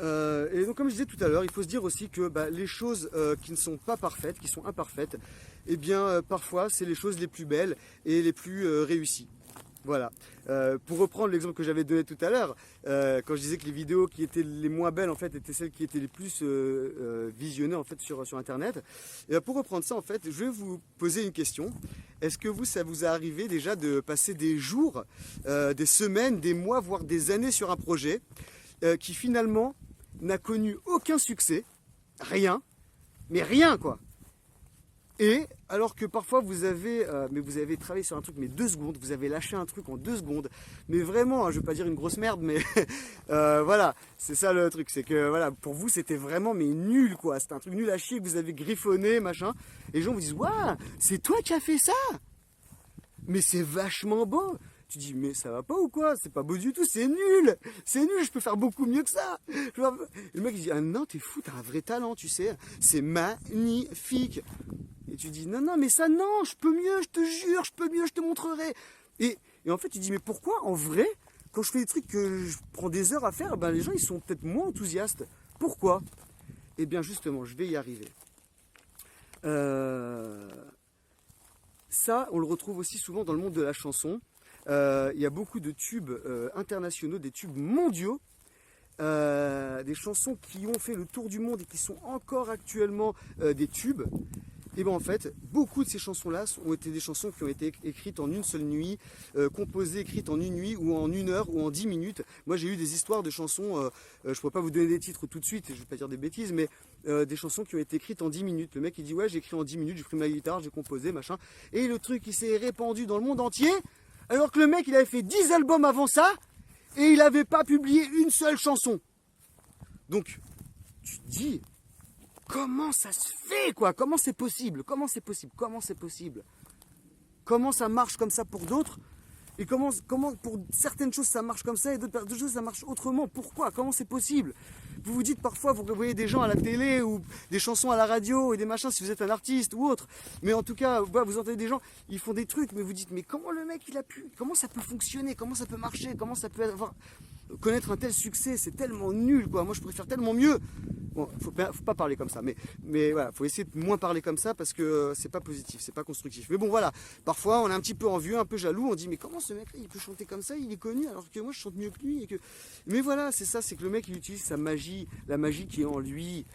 Et donc comme je disais tout à l'heure, il faut se dire aussi que les choses qui ne sont pas parfaites, qui sont imparfaites, eh bien parfois c'est les choses les plus belles et les plus réussies. Voilà. Pour reprendre l'exemple que j'avais donné tout à l'heure, quand je disais que les vidéos qui étaient les moins belles en fait étaient celles qui étaient les plus visionnées en fait sur Internet. Et pour reprendre ça en fait, je vais vous poser une question. Est-ce que ça vous est arrivé déjà de passer des jours, des semaines, des mois, voire des années sur un projet qui finalement n'a connu aucun succès, rien, mais rien quoi. Et alors que parfois vous avez travaillé sur un truc mais 2 secondes, vous avez lâché un truc en 2 secondes, mais vraiment, hein, je veux pas dire une grosse merde, mais voilà, c'est ça le truc, c'est que voilà, pour vous c'était vraiment mais nul quoi, c'était un truc nul à chier que vous avez griffonné, machin, et les gens vous disent waouh, c'est toi qui as fait ça, mais c'est vachement beau. Tu dis mais ça va pas ou quoi? C'est pas beau du tout, c'est nul, je peux faire beaucoup mieux que ça. Le mec il dit ah non t'es fou, t'as un vrai talent, tu sais, c'est magnifique. Et tu dis non non mais ça non, je peux mieux, je te jure, je peux mieux, je te montrerai. Et en fait tu dis mais pourquoi en vrai quand je fais des trucs que je prends des heures à faire, les gens ils sont peut-être moins enthousiastes. Pourquoi? Eh bien justement je vais y arriver. Ça on le retrouve aussi souvent dans le monde de la chanson. Il y a beaucoup de tubes internationaux, des tubes mondiaux, des chansons qui ont fait le tour du monde et qui sont encore actuellement des tubes. Et bien en fait, beaucoup de ces chansons-là ont été des chansons qui ont été écrites en une seule nuit, composées, écrites en une nuit ou en 1 heure ou en 10 minutes. Moi j'ai eu des histoires de chansons, je ne pourrais pas vous donner des titres tout de suite, je ne vais pas dire des bêtises, mais des chansons qui ont été écrites en 10 minutes. Le mec il dit ouais j'ai écrit en 10 minutes, j'ai pris ma guitare, j'ai composé, machin. Et le truc il s'est répandu dans le monde entier, alors que le mec il avait fait 10 albums avant ça, et il n'avait pas publié une seule chanson. Donc tu te dis... Comment ça se fait quoi? Comment c'est possible? Comment c'est possible? Comment c'est possible? Comment ça marche comme ça pour d'autres? Et comment pour certaines choses ça marche comme ça et d'autres choses ça marche autrement? Pourquoi? Comment c'est possible? Vous vous dites parfois, vous voyez des gens à la télé ou des chansons à la radio et des machins si vous êtes un artiste ou autre. Mais en tout cas, vous entendez des gens, ils font des trucs, mais vous dites mais comment le mec il a pu? Comment ça peut fonctionner? Comment ça peut marcher? Comment ça peut connaître un tel succès? C'est tellement nul quoi. Moi je préfère tellement mieux. Bon, faut pas parler comme ça, mais voilà, faut essayer de moins parler comme ça parce que c'est pas positif, c'est pas constructif. Mais bon voilà, parfois on est un petit peu envieux, un peu jaloux, on dit mais comment ce mec-là il peut chanter comme ça, il est connu alors que moi je chante mieux que lui Mais voilà, c'est ça, c'est que le mec il utilise sa magie, la magie qui est en lui.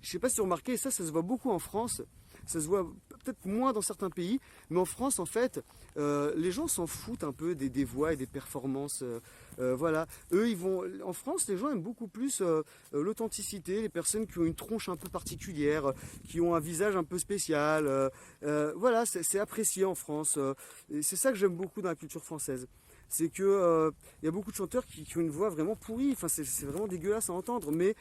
Je sais pas si vous remarquez, ça se voit beaucoup en France. Ça se voit peut-être moins dans certains pays, mais en France, en fait, les gens s'en foutent un peu des voix et des performances. Voilà. Eux, en France, les gens aiment beaucoup plus l'authenticité, les personnes qui ont une tronche un peu particulière, qui ont un visage un peu spécial. Voilà, c'est apprécié en France. Et c'est ça que j'aime beaucoup dans la culture française. C'est que y a beaucoup de chanteurs qui ont une voix vraiment pourrie. Enfin, c'est vraiment dégueulasse à entendre, mais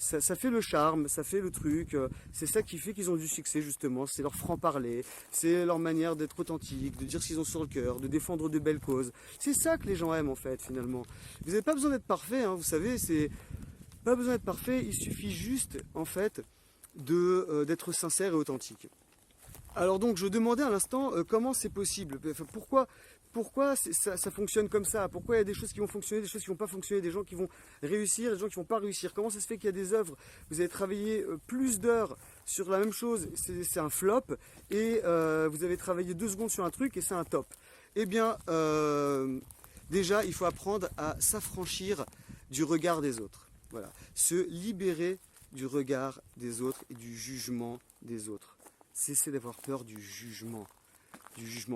ça fait le charme, ça fait le truc, c'est ça qui fait qu'ils ont du succès justement, c'est leur franc-parler, c'est leur manière d'être authentique, de dire ce qu'ils ont sur le cœur, de défendre de belles causes. C'est ça que les gens aiment en fait finalement. Vous n'avez pas besoin d'être parfait, hein, vous savez, c'est pas besoin d'être parfait, il suffit juste en fait d'être sincère et authentique. Alors donc je demandais à l'instant comment c'est possible, enfin, pourquoi ça fonctionne comme ça? Pourquoi il y a des choses qui vont fonctionner, des choses qui vont pas fonctionner, des gens qui vont réussir, des gens qui vont pas réussir? Comment ça se fait qu'il y a des œuvres, vous avez travaillé plus d'heures sur la même chose, c'est un flop, et vous avez travaillé 2 secondes sur un truc et c'est un top? Eh bien, déjà, il faut apprendre à s'affranchir du regard des autres. Voilà, se libérer du regard des autres et du jugement des autres. Cessez d'avoir peur du jugement.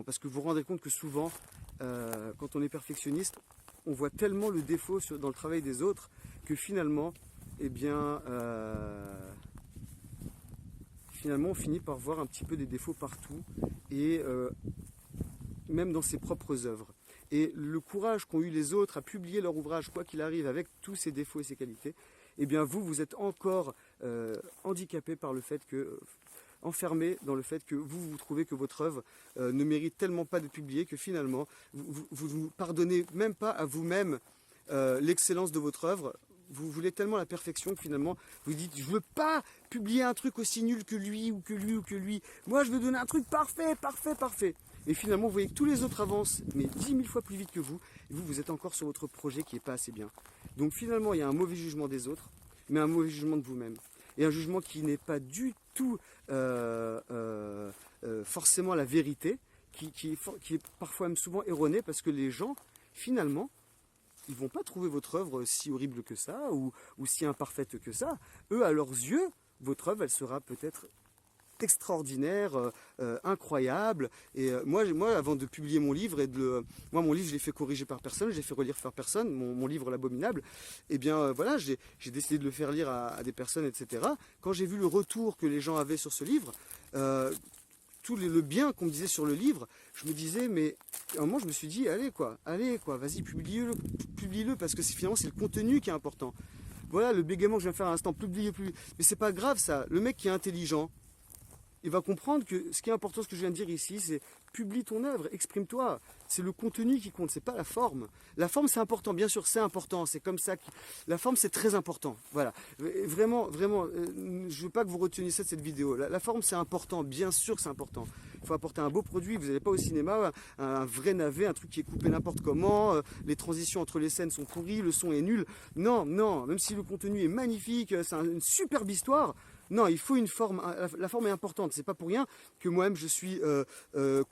Parce que vous vous rendez compte que souvent, quand on est perfectionniste, on voit tellement le défaut dans le travail des autres que finalement, eh bien, on finit par voir un petit peu des défauts partout et même dans ses propres œuvres. Et le courage qu'ont eu les autres à publier leur ouvrage, quoi qu'il arrive, avec tous ses défauts et ses qualités, eh bien vous êtes encore handicapé par le fait que... enfermé dans le fait que vous trouvez que votre œuvre ne mérite tellement pas d'être publiée que finalement vous ne pardonnez même pas à vous-même l'excellence de votre œuvre. Vous voulez tellement la perfection que finalement vous dites je veux pas publier un truc aussi nul que lui ou que lui ou que lui. Moi je veux donner un truc parfait. Et finalement vous voyez que tous les autres avancent mais 10 000 fois plus vite que vous vous êtes encore sur votre projet qui n'est pas assez bien. Donc finalement, il y a un mauvais jugement des autres, mais un mauvais jugement de vous-même. Et un jugement qui n'est pas du tout forcément la vérité, qui est parfois même souvent erroné, parce que les gens, finalement, ils ne vont pas trouver votre œuvre si horrible que ça, ou si imparfaite que ça. Eux, à leurs yeux, votre œuvre, elle sera peut-être extraordinaire, incroyable. Et moi, avant de publier mon livre, moi mon livre, je l'ai fait corriger par personne, je l'ai fait relire par personne, mon livre L'Abominable, et bien voilà, j'ai décidé de le faire lire à des personnes, etc. Quand j'ai vu le retour que les gens avaient sur ce livre, tout le bien qu'on me disait sur le livre, je me disais, mais à un moment je me suis dit, allez quoi, vas-y, publie-le, parce que finalement c'est le contenu qui est important. Voilà le bégaiement que je viens de faire à l'instant, publie. Mais c'est pas grave ça, le mec qui est intelligent, il va comprendre que ce qui est important, ce que je viens de dire ici, c'est publie ton œuvre, exprime-toi. C'est le contenu qui compte, c'est pas la forme. La forme, c'est important, bien sûr, c'est important. C'est comme ça que la forme, c'est très important. Voilà, vraiment, je veux pas que vous reteniez ça de cette vidéo. La forme, c'est important, bien sûr, c'est important. Il faut apporter un beau produit. Vous n'allez pas au cinéma, un vrai navet, un truc qui est coupé n'importe comment. Les transitions entre les scènes sont pourries, le son est nul. Non, même si le contenu est magnifique, c'est une superbe histoire. Non, il faut une forme, la forme est importante, c'est pas pour rien que moi-même je suis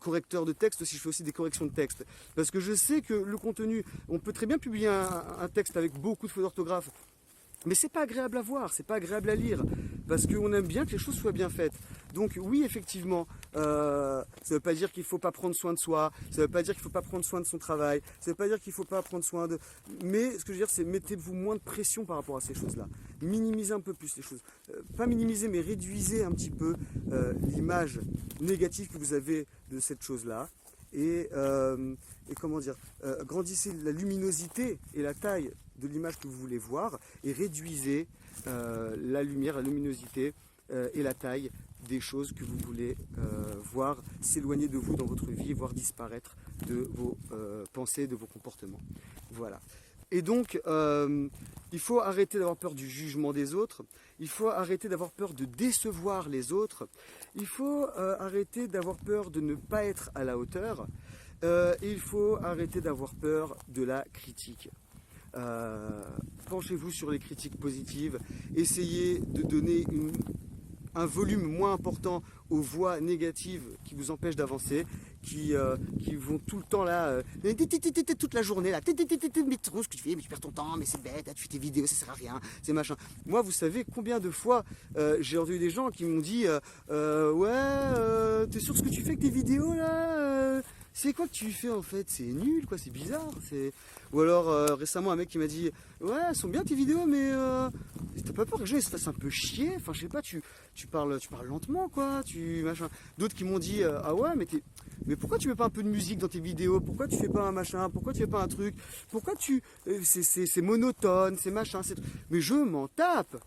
correcteur de texte, aussi je fais aussi des corrections de texte. Parce que je sais que le contenu, on peut très bien publier un texte avec beaucoup de fautes d'orthographe, mais c'est pas agréable à voir, c'est pas agréable à lire, parce qu'on aime bien que les choses soient bien faites. Donc oui, effectivement, ça veut pas dire qu'il faut pas prendre soin de soi, ça veut pas dire qu'il faut pas prendre soin de son travail, ça veut pas dire qu'il faut pas prendre soin de... Mais ce que je veux dire, c'est mettez-vous moins de pression par rapport à ces choses-là. Minimisez un peu plus les choses. Pas minimiser, mais réduisez un petit peu l'image négative que vous avez de cette chose-là. Et comment dire, grandissez la luminosité et la taille de l'image que vous voulez voir et réduisez la lumière, la luminosité et la taille des choses que vous voulez voir s'éloigner de vous dans votre vie, voire disparaître de vos pensées, de vos comportements. Voilà. Et donc, il faut arrêter d'avoir peur du jugement des autres, il faut arrêter d'avoir peur de décevoir les autres, il faut arrêter d'avoir peur de ne pas être à la hauteur, et il faut arrêter d'avoir peur de la critique. Penchez-vous sur les critiques positives, essayez de donner un volume moins important aux voix négatives qui vous empêchent d'avancer, qui vont tout le temps là, toute la journée là, mais trop ce que tu fais, mais tu perds ton temps, mais c'est bête, tu fais tes vidéos, ça sert à rien, c'est machin. Moi, vous savez combien de fois j'ai entendu des gens qui m'ont dit ouais, t'es sûr ce que tu fais avec tes vidéos là c'est quoi que tu fais en fait? C'est nul quoi, c'est bizarre. Ou alors récemment un mec qui m'a dit ouais, elles sont bien tes vidéos, mais t'as pas peur que les gens ils se fassent un peu chier? Enfin je sais pas, tu parles lentement quoi, machin. D'autres qui m'ont dit ah ouais, mais pourquoi tu mets pas un peu de musique dans tes vidéos? Pourquoi tu fais pas un machin? Pourquoi tu fais pas un truc? Pourquoi c'est monotone, c'est machin, mais je m'en tape.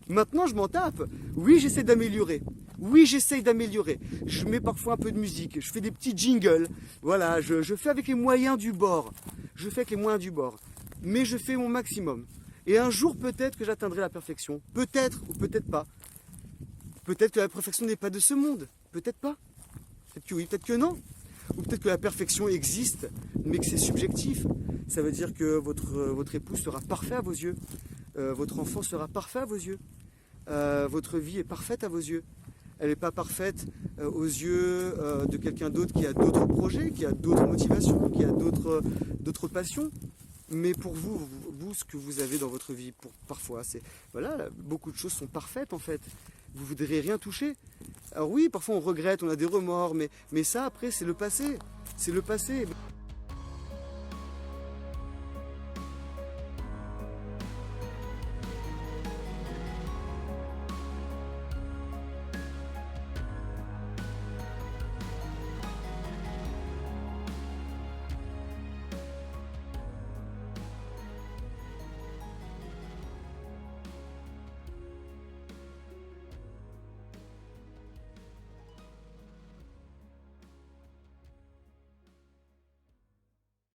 Maintenant, je m'en tape. Oui, j'essaie d'améliorer. Je mets parfois un peu de musique. Je fais des petits jingles. Voilà, je fais avec les moyens du bord. Mais je fais mon maximum. Et un jour, peut-être que j'atteindrai la perfection. Peut-être ou peut-être pas. Peut-être que la perfection n'est pas de ce monde. Peut-être pas. Peut-être que oui, peut-être que non. Ou peut-être que la perfection existe, mais que c'est subjectif. Ça veut dire que votre époux sera parfait à vos yeux. Votre enfant sera parfait à vos yeux. Votre vie est parfaite à vos yeux. Elle n'est pas parfaite aux yeux de quelqu'un d'autre qui a d'autres projets, qui a d'autres motivations, qui a d'autres passions. Mais pour vous, ce que vous avez dans votre vie, parfois, c'est voilà, beaucoup de choses sont parfaites en fait. Vous ne voudrez rien toucher. Alors oui, parfois on regrette, on a des remords, mais ça après c'est le passé. C'est le passé.